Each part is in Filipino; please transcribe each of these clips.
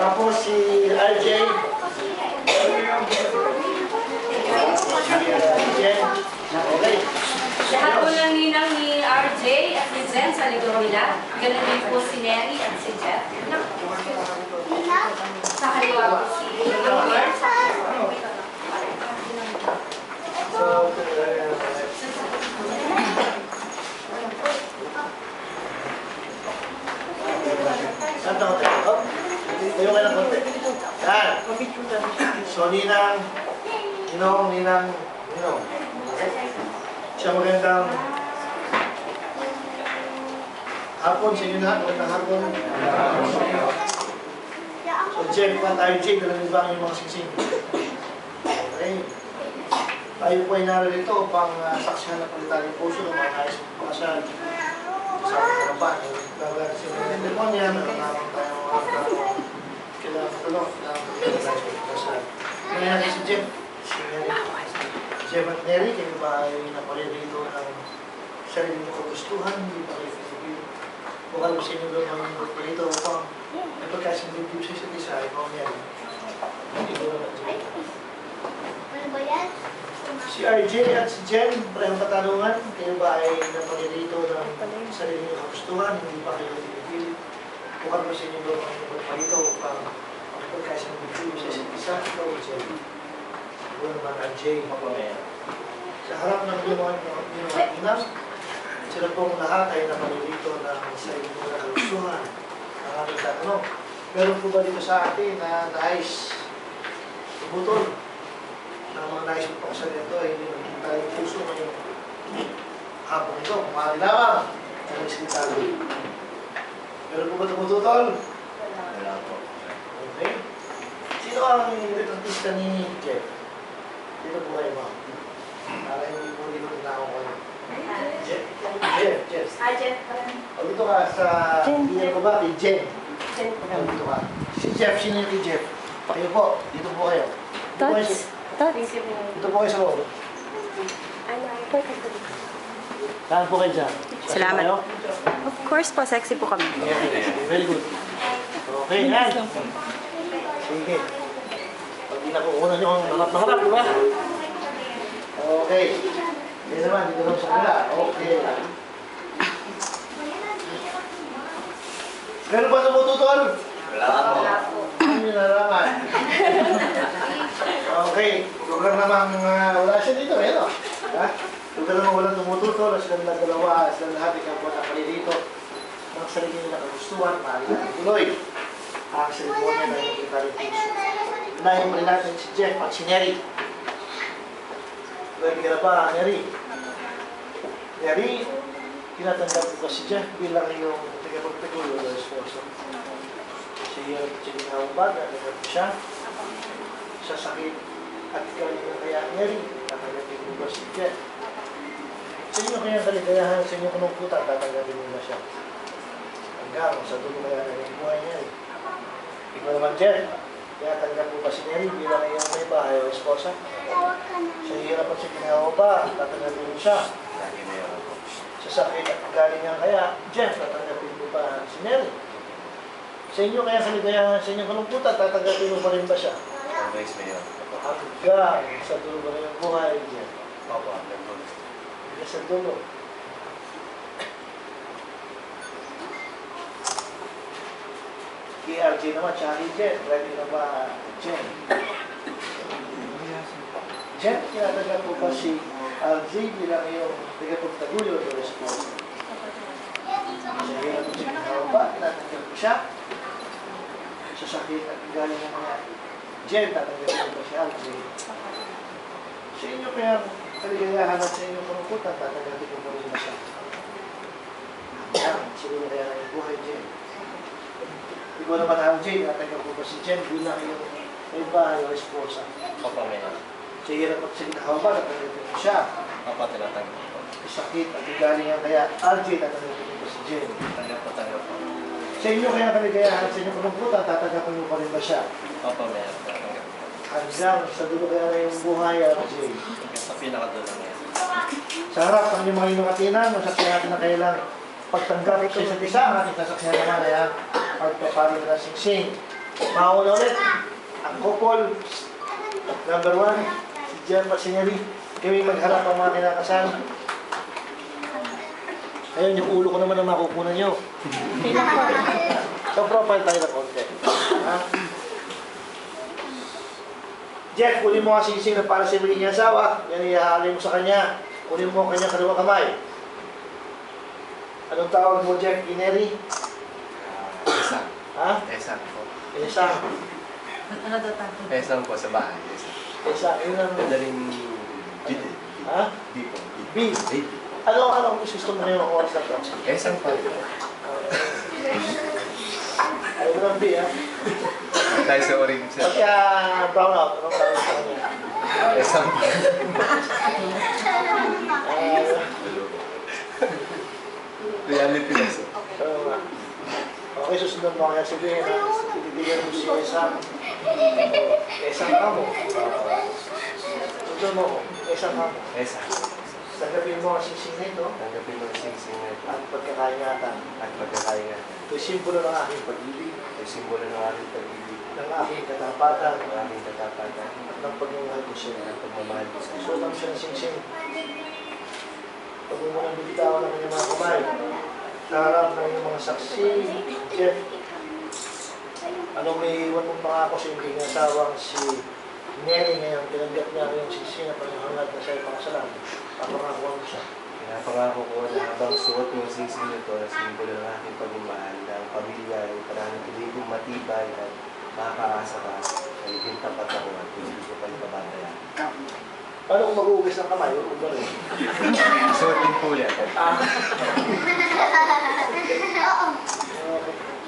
Tapos si RJ. Okay. Lahat po ng ninang ni RJ at ni Jen sa likod nila. Ganun din po si Neri at si Jeff. Sa kaliwa po si Robert. Santa ko tayo. Tayo kayo ng konti. Yan. So, ninang, ninang. Siya magandang hapon sa inyo lahat. Magandang hapon. So, Jeff at RJ, dalang iba ang mga singsing. Okay. Tayo po ay narito upang saksihan na palitan yung puso ng mga nais ng pakasal. Sa mga pa, gagawin sa mga demonya, meron naman tayo mga kailangan tulong, kailangan nais ng pakasal. Ngayon natin si Jeff. Jeff at Mary, kayo ba ay naparirito ng sarili ng kagustuhan, hindi ba kayo pinipili? Bukal mo sa inyo doon ang pinito upang may pagkasing dibdib sa isa't isa, ay mga hindi ko naman Jeff. Ano ba yan? Si RJ at si Jen, parehong katanungan, kayo ba ay naparirito ng sarili ng kagustuhan, hindi ba kayo pinipili? Bukal mo sa inyo doon ang pinito upang may pagkasing dibdib sa isa't isa, ikaw o Jen. Ano naman RJ, sa harap ng mga inang, sila pong lahat ay naparirito ng sarili ng kagustuhan. Ang aming tatanong, meron po ba dito sa atin na nais butol ng mga nais mo pang sarili ito ay hindi magkita yung puso ngayong hapon ito, kumari lamang ang iskitalo. Meron po ba tumututol? Wala po. Okay. Sino ang retratista ni Jeff? Dito po kayo, ma'am. Para hindi po dito tinako kayo. Jeff. Hi, Jeff. O dito ka sa... Hindi ko ba? Kay Jen. Dito ka. Si Jeff, sino yung kay Jeff? Kayo po. Dito po kayo. Tots. Dito po kayo sa loob. Saan po kayo dyan? Salamat. Of course po, sexy po kami. Very good. Okay, yan. Sige. Pag nakukunan nyo ang harap-harap, di ba? Okay. Hindi naman, dito lang sa kula. Okay. Meron ba tumututol? Wala po. Ano yung nalaman? Okay. Lugar namang wala siya dito, eh, no? Ha? Lugar namang walang tumututol, silang dalawa, silang lahat, ikaw po nakalilito ng sarili nila kagustuhan, maaari natin tuloy. Ang serimonya na yung kita rin puso. Unahin muli natin si Jeff at si Neri. Pwede ka na ba, Neri? Neri, tinatanggap ko si Jeff bilang yung tagapagtagulo ng esposo. Siya ginawabag, natanggap ko siya. Sa sakit at galing na kaya Neri, tatanggapin mo ba si Jeff? Sa inyo kaya kaligayahan, sa inyo kunungkutan, tatanggapin mo na siya. Hanggang sa dulo kaya na yung buhay niya. Ikaw naman, Jeff, kaya tanggap mo ba si Neri bilang iyong may bahay o esposa? Sa hirap at sa ginawa ba, tatanggapin mo siya. Sa sakit at galing niya kaya, Jeff, tatanggapin mo ba si Neri? Sa inyo kaya kaligayahan, sa inyong kalungkutan, tatanggapin mo pa rin ba siya? Always mayor. Hanggang sa dulo ba na yung buhay, Jeff? Opo, Hanggang sa dulo. Kay RJ naman, tsaka kay Jen. Ready na ba, Jen? Jen, tinatanggap mo ba si RJ bilang iyong tagapagtagulo o response? Sa hirap at sa ginawa ba, tinatanggap mo siya? Sa sakit at galing ng mga Jen, tatanggap mo ba si RJ? Sa inyo kaya kaligayahan at sa inyong panungkutan, tatanggapin mo ba rin na siya? Yan, siguro kaya na yung buhay, Jen. Ikaw naman ang Jen, natanggap mo ba si Jen bilang iyong may bahay o esposa? Opo, mayor. Sa hirap at sa ginawa ba, tatanggapin mo siya? Opo, tinatanggap po. Sa sakit at galing yan kaya RJ, tatanggapin mo ba si Jen? Tanggap po. Sa inyo kaya kaligayahan at sa inyong panungkutan, tatanggapin mo pa rin ba siya? Opo, mayor. Tinatanggap po. Hanggang sa dulo kaya na yung buhay, RJ. Sa pinakadulo, mayor. Sa harap ng inyong mga inungatinan, masaksihan natin na kailang pagtanggap sa isa't isa, ang ating kasaksihan naman ay ang pagpapalo na singsing. Mauna ulit. Ang couple. Number 1. Si Jen Marcinelli. Kami magharap ang mga kinakasal. Ayun, yung ulo ko naman ang makukunan nyo. So, profile tayo na konti. Ha? Jeff, kunin mo ang sising na para sa mga asawa. Yan, ihahalin mo sa kanya. Kunin mo ang kanyang kaliwang kamay. Anong tawag mo, Jeff? Ineri? Esang. Ha? Esang po. Esang. Esang po sa bahay. Esang. Yun ang... Madaling B. Ha? B po. B. Anong gusto mo ngayong oras na to? Esang pa rin. Ayaw mo ng B, ha? Tayo sa orange. Pagka brown out, anong tawag sa kanya? Esang pa. Reality lesson. Okay, susunod mo kaya sabihin na tititigan mo si Esang. Esang ka mo. Susunod mo, Esang ka mo. Esang. Tanggapin mo ang sising na ito Tanggapin mo ang sing-sing na ito at pagkakaingatan. at pagkakaingat. Ito'y simbolo ng aking pag-ibig, Ito'y simbolo ng aking pag-ibig, ng aking katapatan, ng aking katapatan, at ng pagmamahal ko siya. ng pagmamahal ko sa iyo. Susunod siya ng sing-sing. Pag mo nang bibitawan ng kanyang mga kamay, sa harap ng iyong mga saksi, Jeff, anong may iwan mong pangako sa iyong asawang si Neri ngayon, tinanggap niya yung sising at panghangad na sa'yo pakasalan. Papangako mo siya. Pinapangako ko na habang suot mo ang sing-sing nito na simbolo ng aking pagmamahal na ang pamilya ay pananatiling matibay at makakaasa ka na higing tapat ako at hindi ko pa ipababayaan. Paano kung mag-uugis ng kamay? Huwag ba rin? Suot din po ulit.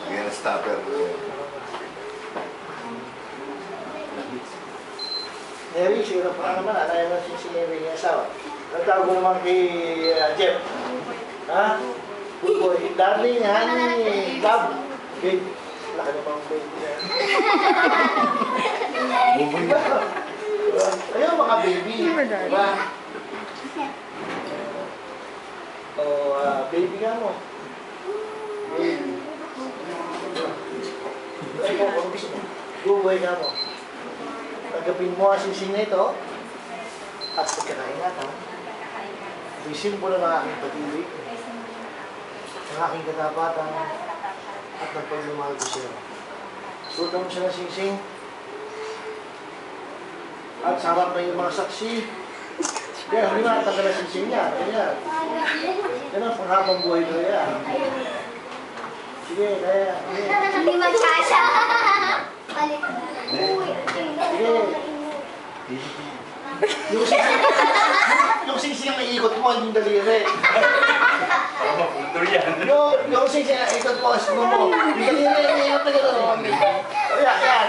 Yan ang stopper. Neri, siguro pa naman, alayan mo si Neri niya asawa. Nagtawag ko naman kay Jeff. Ha? Good boy. Darling, honey, love. Babe. Laki naman ang baby niya. Buboy na. Ayun mga baby. Diba? O, baby nga mo. Baby. Ay, kung gusto mo. Good boy nga mo. Tanggapin mo ang sising na ito at pagkakaingatan. Ito'y simbolo ng aking pag-ibig, ng aking katapatan, at ng pagmamahal ko siya. Suot mo siya ng sing-sing at sa harap ng iyong mga saksi. Kaya hindi makatagal ang sing-sing niya. Kaya yan ang panghabang buhay ko yan. Sige, kaya. Hindi magkasya. Balik. Sige. Yung sing-sing ang ikot mo, hindi yung daliri. Yung sing-sing ang ikot mo, asmo mo. Yung daliri, yung daliri.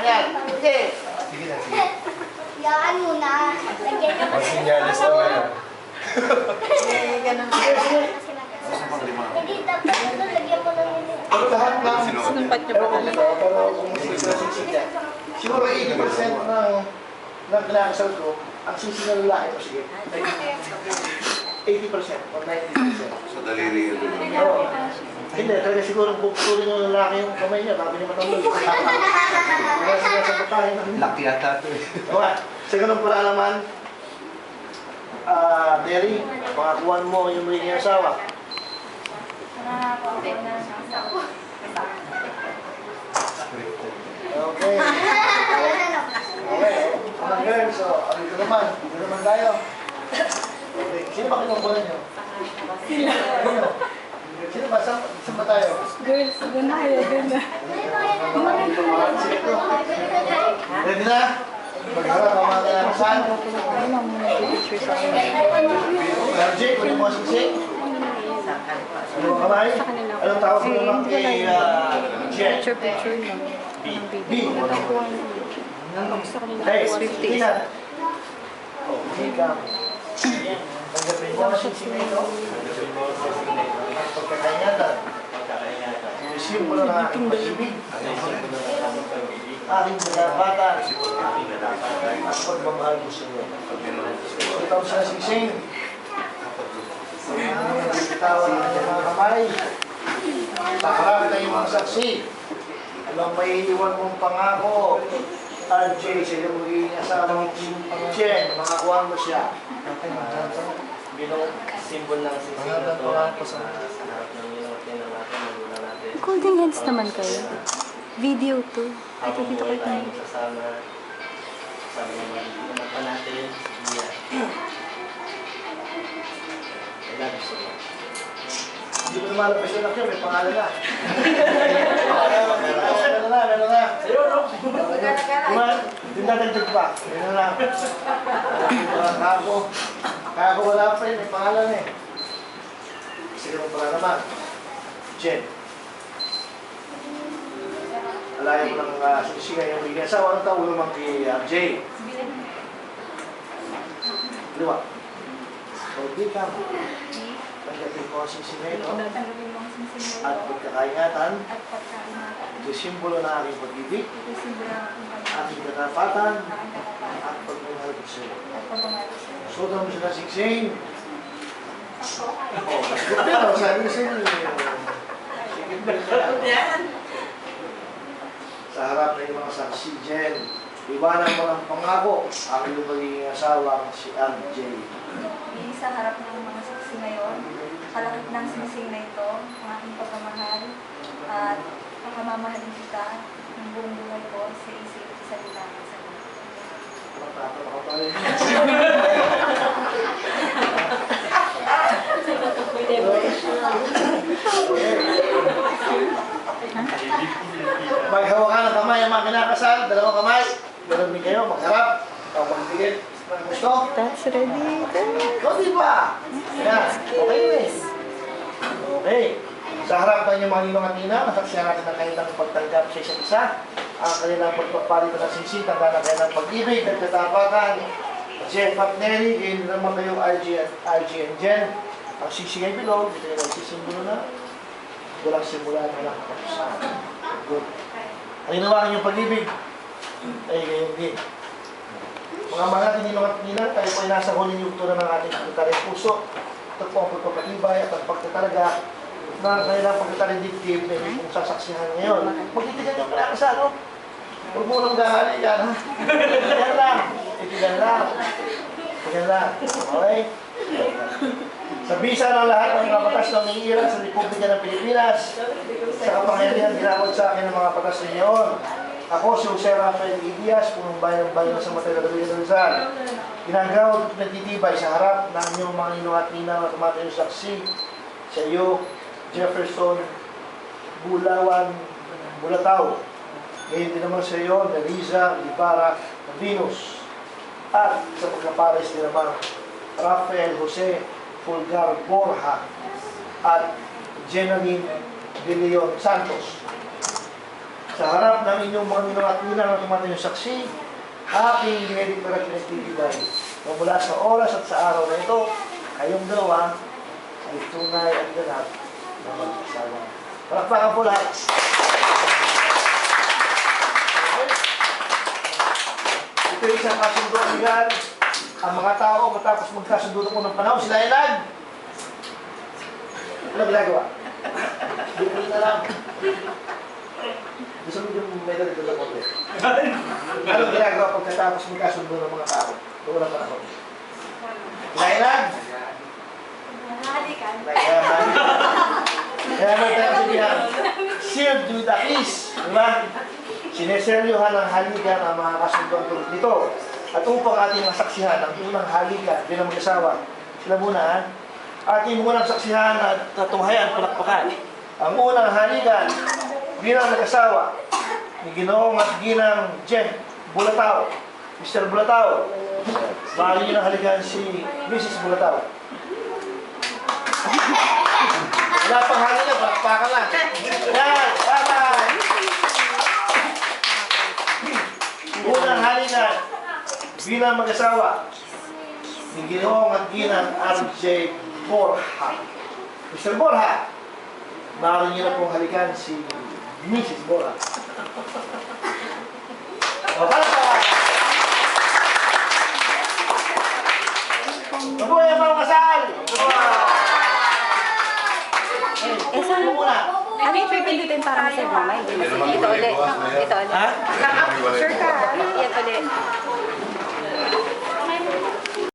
Yan. Okay. Sige na, sige. Yan muna. Lagyan niyo. Mag-sinyalis naman yan. Hindi dapat ito. Lagyan mo ng minute. Pero lahat ng... Sinumpat niyo pa talaga. Pero kung sing-sing yan, siguro 80% ng kinakasal ko, ang sing-sing na lalaki ko, sige. 80% or 90%. Sa daliri yun. Oo. Hindi, talaga siguro kung tuloy ng lalaki yung kamay niya, bago niya matanggal. Kaya siya sa patahin ng... Laki ata ito eh. Okay. Sa ganun pala naman, Mary, pakakuhan mo yung ring niya asawa. Okay. Okay. Mga girls, so, dito naman tayo. Okay. Sino ba kinukuha niyo? Sino ba? Saan ba tayo? Girls, doon na kayo, doon na. Ready na? Magharap ang mga kinakasan. Ayun lang muna picture sa akin. RJ, kunin mo ang sisig. Ano ang kamay? Anong tawag mo naman kay Jen? Picture lang. Ng B. baby. Nakakuha na. Gusto ko nila Hey, Swifties. sige na. Oh, hindi ka. Tanggapin mo ang sisig na ito. At pagkakaingatan. Isip mo na ng aking pag-ibig. Aking pinapatan. At pagmamahal mo sa iyo. Ito ang sinasing-sing. Bitawan ang kanyang mga kamay. Pakarami na yung mga saksi. Anong may iwan mong pangako? RJ, sa iyong magiging asawa ng Jen, makakuha mo siya. Bilang simbol ng sisig na to, sa harap ng inutin na natin, magulang natin. Golden hands naman kayo. Video to. Habang Nakikita buhay ko tayong ito. sasama, sabi naman, anak pa natin, Iya. I love you so much. Hindi mo naman alam siya may pangalan na. Meron na. Yung dadagdag pa. Meron na. Kako wala pa yun, may pangalan eh. Sige mo pala naman. Jen. Alayan mo ng sisigan yung bigyan. Sa anong tawag naman kay RJ? Liwa. Hindi ka mo. Tanggapin ko ang sisigan ito. Tatanggapin mo ang sinsinay At pagkakaingatan, at pagkaingatan. ito simbolo ng aking pag-ibig, Ito simbolo ng aking pag-ibig, aking katapatan, aking katapatan, at pagmamahal ko sa iyo. at pagmamahal sa iyo. Sudan mo siya ng siksing. Pero sabi ko sa inyo, sige pa yan. Sa harap ng mga saksi, Jen, iwanan mo ng pangako ang iyong magiging asawa, si RJ. Sa harap ng mga saksi ngayon, kalakip ng sinising na ito, ang aking pagmamahal, at pagmamahalin kita ng buong buhay ko sa isip at sa lilangan sa iyo. Matapang ako pala yun. Maghawakan ng kamay ang mga kinakasal, dalawang kamay. Ganun din kayo, magharap. O magbigay ng gusto. That's ready. O, di ba? Yan. Okay yun eh. Okay. Sa harap ng inyong mga ninong at nina, nasaksihan natin ang kanilang pagtanggap sa isa't isa. Ang kanilang pagpapalito ng sisi, tanda ng kanilang pag-ibig, nagkatapatan. Jen at Neri, gayon naman kayo RG and Jen. Ang sisi ay bilog, ito yung nagsisimbolo na. Walang simula na lang kapasahan. Good. Ang ginawa ninyong pag-ibig, ay gayon din. Mga mga ninong at nina, tayo po ay nasa huling yugto na ng ating pagkataring puso. Ito po ang pagpapatibay at ang pagtatalaga ng kanilang pagkataring dibdib na hindi pong sasaksihan ngayon. Magtitigan yung kinakasal, no? Huwag mo nang gahali yan, ha? Itigan lang. Itigan lang. Itigan lang. Okay? Sa bisa ng lahat ng mga batas ng iiran sa Republika ng Pilipinas, sa kapangyarihan ginawad sa akin ng mga batas na iyon. Ako si Jose Rafael Idiaz, punong bayan ng bayan sa Matay Lagawin ng Rizal. Ginagawa at nagtitibay sa harap ng inyong mga ninong at ninang at tumatayong saksi sa iyo, Jefferson Bulawan Bulatao. Ngayon din naman sa iyo, Nariza Ibarra Venus. At sa pagkapares din naman, Rafael Jose Fulgar Borja at Jenaline De Leon Santos. Sa harap ng inyong mga ninong at ninang at tumatayong saksi, aking dinedeklara at pinagtitibay na mula sa oras at sa araw na ito, kayong dalawa ay tunay at ganap na mag-asawa. Palakpakan po lahat. Ito yung isang kasunduan ni God. Ang mga tao matapos magkasundo po ng panahon, sila ay ano ginagawa? Hindi na lang. Gusto mo yung medal ito na konti. Anong ginagawa pagkatapos magkasundo ng mga tao? Noong unang panahon. Kinailan? Halikan. Kaya may tayo sabihan, sealed with a kiss. Diba? Sineseryohan ng halikan ang mga kasunduan tulad nito. At upang ating masaksihan ang unang halikan bilang mag-asawa, sila muna ha? Ating munang saksihan at tunghayan, palakpakan. Ang unang halikan bilang nag-asawa ni Ginoong at Ginang Jen Bulatao, Mr. Bulatao. Bali niyo ng halikan si Mrs. Bulatao. Wala pang halikan, palakpakan lang. Yan, bye-bye! Unang halikan bilang mag-asawa ni Ginoong at Ginang RJ Borja. Mr. Borja, maaari niyo na pong halikan si Mrs. Borja. O, palakpakan! Mabuhay ang mga kasal! Hey, saan mo muna? Ano yung pipindutin para masave mama? Ito ulit. Ito ulit. Ha? Sure ka? Yan ulit.